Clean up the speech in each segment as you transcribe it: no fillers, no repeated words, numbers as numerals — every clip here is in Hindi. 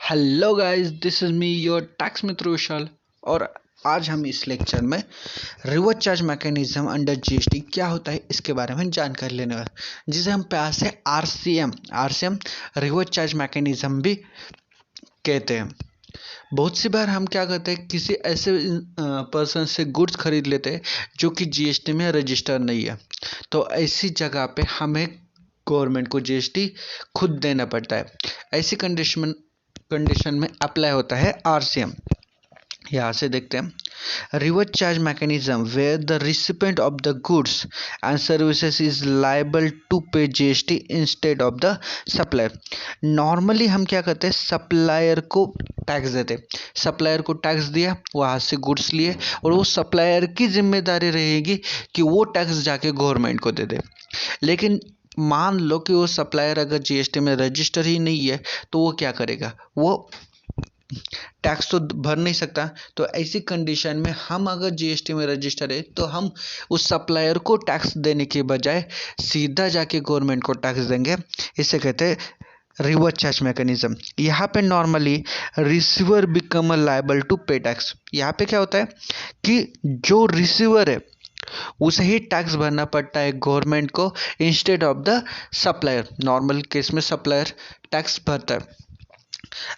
Hello guys, this is me your tax मित्र विशाल। और आज हम इस लेक्चर में reverse charge mechanism under GST क्या होता है इसके बारे में जानकारी लेने वाले, जिसे हम प्यार से आरसीएम रिवर्स चार्ज मैकेनिज्म भी कहते हैं। बहुत सी बार हम क्या करते हैं, किसी ऐसे पर्सन से गुड्स खरीद लेते हैं जो कि जीएसटी में रजिस्टर नहीं है। तो ऐसी जगह पे हमें गवर्नमेंट को जीएसटी खुद देना पड़ता है। ऐसी कंडीशन में अप्लाई होता है आरसीएम। यहाँ से देखते हैं, reverse charge mechanism where the recipient of the goods and services is liable to pay GST instead of the supplier. Normally हम क्या करते हैं, सप्लायर को टैक्स देते। सप्लायर को टैक्स दिया, वहाँ से गुड्स लिए, और वो सप्लायर की जिम्मेदारी रहेगी कि वो टैक्स जाके गवर्नमेंट को दे दे। लेकिन मान लो कि वो सप्लायर अगर जीएसटी में रजिस्टर ही नहीं है, तो वो क्या करेगा, वो टैक्स तो भर नहीं सकता। तो ऐसी कंडीशन में हम अगर जीएसटी में रजिस्टर है तो हम उस सप्लायर को टैक्स देने के बजाय सीधा जाके गवर्नमेंट को टैक्स देंगे। इसे कहते हैं रिवर्स चार्ज मैकेनिज्म। यहाँ पे normally receiver become a liable to pay tax. यहाँ पे क्या होता है कि जो रिसीवर है उसे ही टैक्स भरना पड़ता है गवर्नमेंट को, instead of the supplier. Normal case में सप्लायर टैक्स भरता है।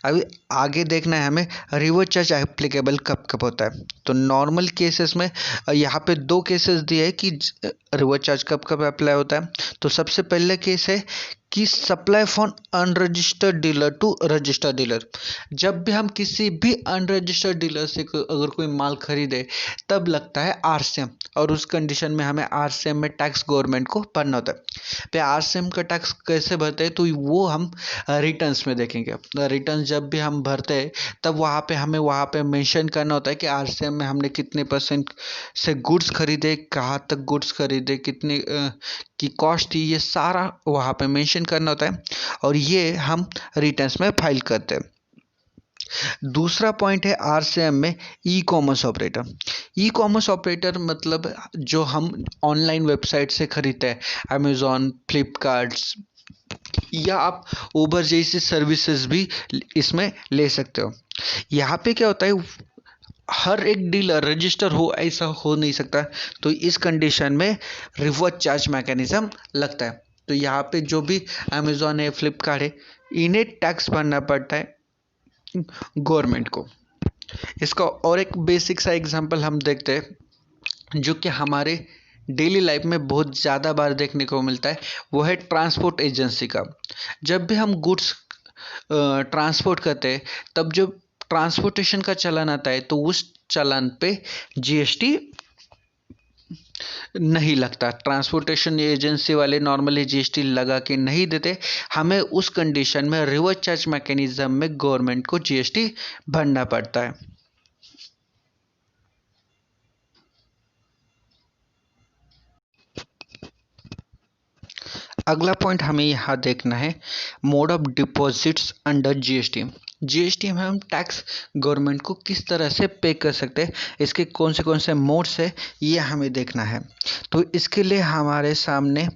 अभी आगे देखना है हमें, रिवर्स चार्ज एप्लीकेबल कब कब होता है। तो नॉर्मल केसेस में यहाँ पे दो केसेस दिए है कि रिवर्स चार्ज कब कब अप्लाई होता है। तो सबसे पहले केस है कि supply from unregistered dealer to registered dealer. जब भी हम किसी भी अनरजिस्टर्ड डीलर से अगर कोई माल खरीदे तब लगता है आरसीएम, और उस कंडीशन में हमें आरसीएम में टैक्स गवर्नमेंट को भरना होता है। तो आरसीएम का टैक्स कैसे भरते हैं, तो वो हम रिटर्न्स में देखेंगे। रिटर्न जब भी हम भरते हैं तब वहाँ पे मेंशन करना होता है कि आरसीएम में हमने कितने परसेंट से गुड्स खरीदे, कहाँ तक गुड्स खरीदे, कितने की कॉस्ट थी, ये सारा वहाँ पे मेंशन करना होता है, और ये हम रिटर्न्स में फाइल करते हैं। दूसरा पॉइंट है आरसीएम में e commerce operator. E commerce operator मतलब जो हम ऑनलाइन वेबसाइट से खरीदते हैं, अमेजोन, फ्लिपकार्ट, या आप उबर जैसी सर्विसेज भी इसमें ले सकते हो। यहाँ पे क्या होता है, हर एक डीलर रजिस्टर हो ऐसा हो नहीं सकता। तो इस कंडीशन में रिवर्स चार्ज मैकेनिज्म लगता है। तो यहाँ पे जो भी अमेजोन है, फ्लिपकार्ट है, इन्हें टैक्स भरना पड़ता है गवर्नमेंट को। इसका और एक बेसिक सा एग्जांपल हम देखते हैं जो कि हमारे डेली लाइफ में बहुत ज़्यादा बार देखने को मिलता है, वो है ट्रांसपोर्ट एजेंसी का। जब भी हम गुड्स ट्रांसपोर्ट करते हैं तब जब ट्रांसपोर्टेशन का चालान आता है तो उस चालान पे जीएसटी नहीं लगता। ट्रांसपोर्टेशन एजेंसी वाले नॉर्मली जीएसटी लगा के नहीं देते। हमें उस कंडीशन में रिवर्स चार्ज मैकेनिज्म में गवर्नमेंट को जीएसटी भरना पड़ता है। अगला पॉइंट हमें यहाँ देखना है, mode of deposits under GST. GST में हम टैक्स गवर्नमेंट को किस तरह से पे कर सकते हैं, इसके कौन से मोड्स है, ये हमें देखना है। तो इसके लिए हमारे सामने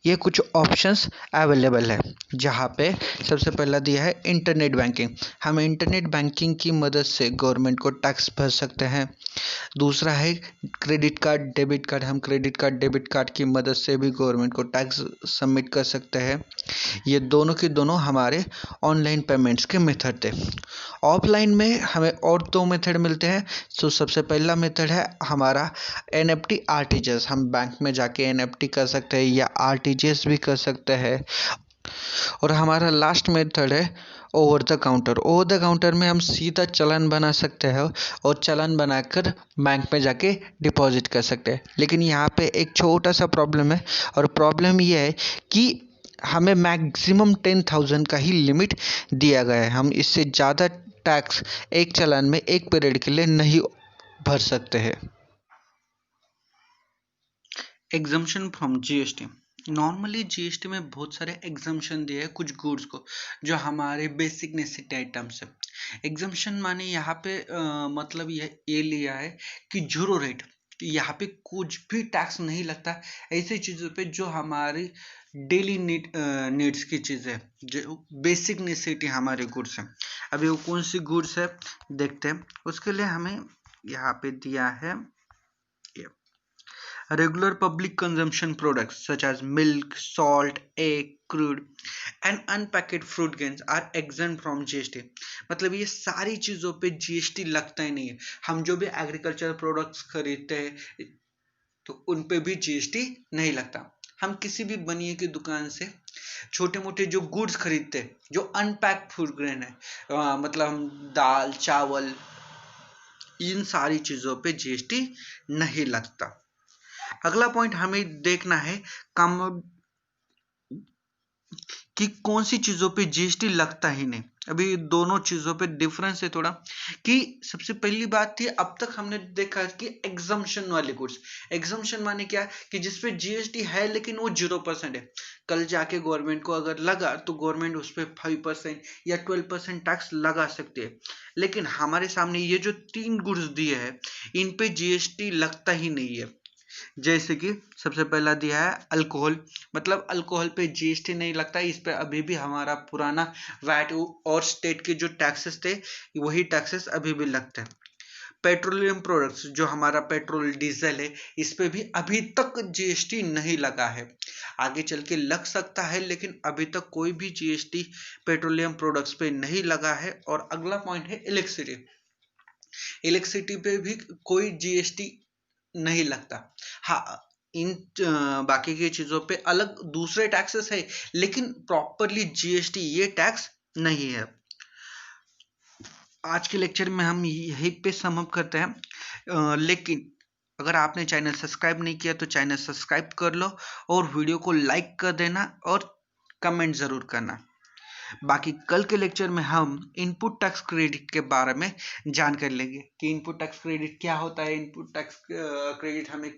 ये कुछ ऑप्शंस अवेलेबल है, जहाँ पे सबसे पहला दिया है इंटरनेट बैंकिंग। हम इंटरनेट बैंकिंग की मदद से गवर्नमेंट को टैक्स भर सकते हैं। दूसरा है क्रेडिट कार्ड, डेबिट कार्ड। हम क्रेडिट कार्ड, डेबिट कार्ड की मदद से भी गवर्नमेंट को टैक्स सबमिट कर सकते हैं। ये दोनों के दोनों हमारे ऑनलाइन पेमेंट्स के मेथड थे। ऑफलाइन में हमें और दो मेथड मिलते हैं। तो सबसे पहला मेथड है हमारा एनएफटी आरटीजीएस। हम बैंक में जाके एनएफटी कर सकते हैं या आरटीजीएस भी कर सकते हैं। और हमारा लास्ट मेथड है over the counter. Over the counter में हम सीधा चालान बना सकते हैं और चालान बनाकर बैंक में जाके डिपॉजिट कर सकते हैं। लेकिन यहाँ पे एक छोटा सा प्रॉब्लम है, और प्रॉब्लम ये है कि हमें मैक्सिमम 10,000 का ही लिमिट दिया गया है। हम इससे ज़्यादा टैक्स एक चालान में एक पीरियड के लिए नहीं भर सकते हैं। Exemption from GST. Normally GST में बहुत सारे एग्जम्पशन दिए हैं कुछ गुड्स को जो हमारे बेसिक नेसेसिटी आइटम्स है। एग्जम्पशन माने यहाँ पे मतलब ये लिया है कि जीरो रेट, यहाँ पे कुछ भी टैक्स नहीं लगता ऐसी चीज़ों पे जो हमारी डेली नीड्स की चीज़ें, जो बेसिक नेसेसिटी हमारे गुड्स हैं। अभी वो कौन सी गुड्स है देखते हैं। उसके लिए हमें यहाँ पे दिया है regular public consumption products such as milk, salt, egg, crude and unpackaged fruit grains are exempt from GST। मतलब ये सारी चीजों पे GST लगता ही नहीं है। हम जो भी एग्रीकल्चर प्रोडक्ट्स खरीदते हैं तो उन पे भी GST नहीं लगता। हम किसी भी बनिए की दुकान से छोटे मोटे जो गुड्स खरीदते हैं जो अनपैक्ड फूड ग्रेन है, मतलब हम दाल चावल इन सारी चीजों पे GST नहीं लगता। अगला पॉइंट हमें देखना है कम कि कौन सी चीजों पे GST लगता ही नहीं। अभी दोनों चीजों पे डिफरेंस है थोड़ा कि सबसे पहली बात थी, अब तक हमने देखा कि एग्जम्पशन वाले गुड्स। एग्जम्पशन माने क्या कि जिसपे GST है लेकिन वो 0% है। कल जाके गवर्नमेंट को अगर लगा तो गवर्नमेंट उस पर 5% या 12% टैक्स लगा सकती है। लेकिन हमारे सामने ये जो 3 गुड्स दिए हैं इन पे GST लगता ही नहीं है। जैसे कि सबसे पहला दिया है अल्कोहल, मतलब अल्कोहल पे GST नहीं लगता। इस पे अभी भी हमारा पुराना वैट और स्टेट के जो टैक्सेस थे वही टैक्सेस अभी भी लगते हैं। पेट्रोलियम प्रोडक्ट्स जो हमारा पेट्रोल डीजल है इस पे भी अभी तक GST नहीं लगा है। आगे चल के लग सकता है लेकिन अभी तक कोई भी GST पेट्रोलियम प्रोडक्ट्स पे नहीं लगा है। और अगला पॉइंट है इलेक्ट्रिसिटी। इलेक्ट्रिसिटी पे भी कोई GST नहीं लगता। हाँ, इन बाकी की चीजों पे अलग दूसरे टैक्सेस है लेकिन प्रॉपरली GST ये टैक्स नहीं है। आज के लेक्चर में हम यहीं पे सम अप करते हैं। लेकिन अगर आपने चैनल सब्सक्राइब नहीं किया तो चैनल सब्सक्राइब कर लो और वीडियो को लाइक कर देना और कमेंट जरूर करना। बाकी कल के लेक्चर में हम इनपुट टैक्स क्रेडिट के बारे में जानकारी लेंगे कि इनपुट टैक्स क्रेडिट क्या होता है, इनपुट टैक्स क्रेडिट हमें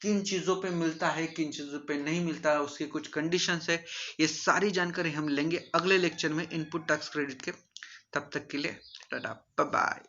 किन चीज़ों पे मिलता है, किन चीज़ों पे नहीं मिलता है, उसकी कुछ कंडीशंस है। ये सारी जानकारी हम लेंगे अगले लेक्चर में इनपुट टैक्स क्रेडिट के। तब तक के लिए टाटा बाय बाय।